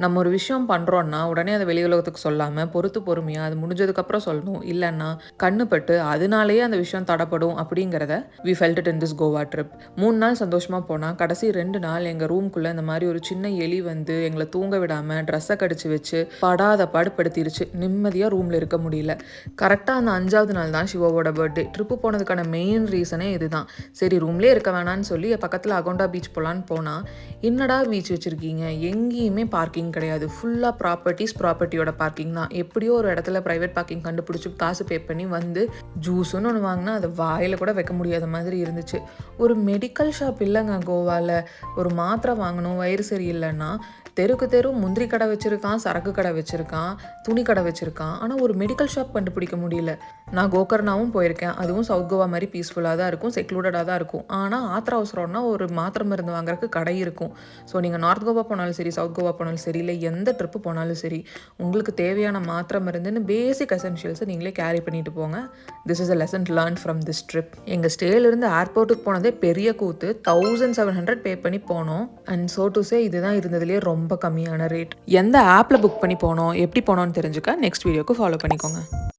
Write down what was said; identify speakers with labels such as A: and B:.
A: நம்ம ஒரு விஷயம் பண்ணுறோன்னா உடனே அதை வெளி உலகத்துக்கு சொல்லாமல் பொறுமையாக அது முடிஞ்சதுக்கப்புறம் சொல்லணும். இல்லைன்னா கண்ணுப்பட்டு அதனாலேயே அந்த விஷயம் தடப்படும் அப்படிங்கிறத we felt it in this Goa trip. 3 நாள் சந்தோஷமாக போனால் கடைசி 2 நாள் எங்கள் ரூம்குள்ளே இந்த மாதிரி ஒரு சின்ன எலி வந்து எங்களை தூங்க விடாமல் ட்ரெஸ்ஸை கடிச்சு வச்சு படாத பாடுபடுத்திருச்சு. நிம்மதியாக ரூமில் இருக்க முடியல. கரெக்டாக அந்த 5வது நாள் தான் சிவாவோட பர்த்டே. ட்ரிப்பு போனதுக்கான மெயின் ரீசனே இதுதான். சரி ரூம்லேயே இருக்க வேணான்னு சொல்லி பக்கத்தில் அகோண்டா பீச் போகலான்னு போனால், என்னடா பீச் வச்சுருக்கீங்க, எங்கேயுமே பார்க்கிங் கிடையாது. ஃபுல்லாக ப்ராப்பர்ட்டியோட பார்க்கிங் தான். எப்படியோ ஒரு இடத்துல ப்ரைவேட் பார்க்கிங் கண்டுபிடிச்சி காசு பே பண்ணி வந்து ஜூஸுன்னு ஒன்று வாங்கினா அதை வாயில் கூட வைக்க முடியாத மாதிரி இருந்துச்சு. ஒரு மெடிக்கல் ஷாப் இல்லைங்க கோவாவில். ஒரு மாத்திரை வாங்கணும் வயிறு சரியில்லைன்னா தெருக்கு தெரு முந்திரி கடை வச்சுருக்கான், சரக்கு கடை வச்சுருக்கான், துணி கடை வச்சுருக்கான். ஆனால் ஒரு மெடிக்கல் ஷாப் கண்டுபிடிக்க முடியல. நான் கோகர்னாவும் போயிருக்கேன். அதுவும் சவுத் கோவா மாதிரி பீஸ்ஃபுல்லாக தான் இருக்கும், செக்லூடடாக தான் இருக்கும். ஆனால் ஆத்திர அவசரம்னா ஒரு மாத்திரை மருந்து வாங்குறதுக்கு கடை இருக்கும். ஸோ நீங்கள் நார்த் கோவா போனாலும் சரி, சவுத் கோவா போனாலும் சரி, இல்லை எந்த ட்ரிப்பு போனாலும் சரி, உங்களுக்கு தேவையான மாத்திரை மருந்துன்னு பேசிக் எசென்ஷியல்ஸை நீங்களே கேரி பண்ணிட்டு போங்க. This is a lesson learn from this trip. எங்கள் ஸ்டேலேருந்து ஏர்போர்ட்டுக்கு போனதே பெரிய கூத்து. 1700 பே பண்ணி போனோம். அண்ட் ஸோ டு சே இதுதான் இருந்ததுலேயே ரொம்ப கம்மியான ரேட். எந்த ஆப்பில் புக் பண்ணி போனோம், எப்படி போனோம்னு தெரிஞ்சுக்க நெக்ஸ்ட் வீடியோக்கு ஃபாலோ பண்ணிக்கோங்க.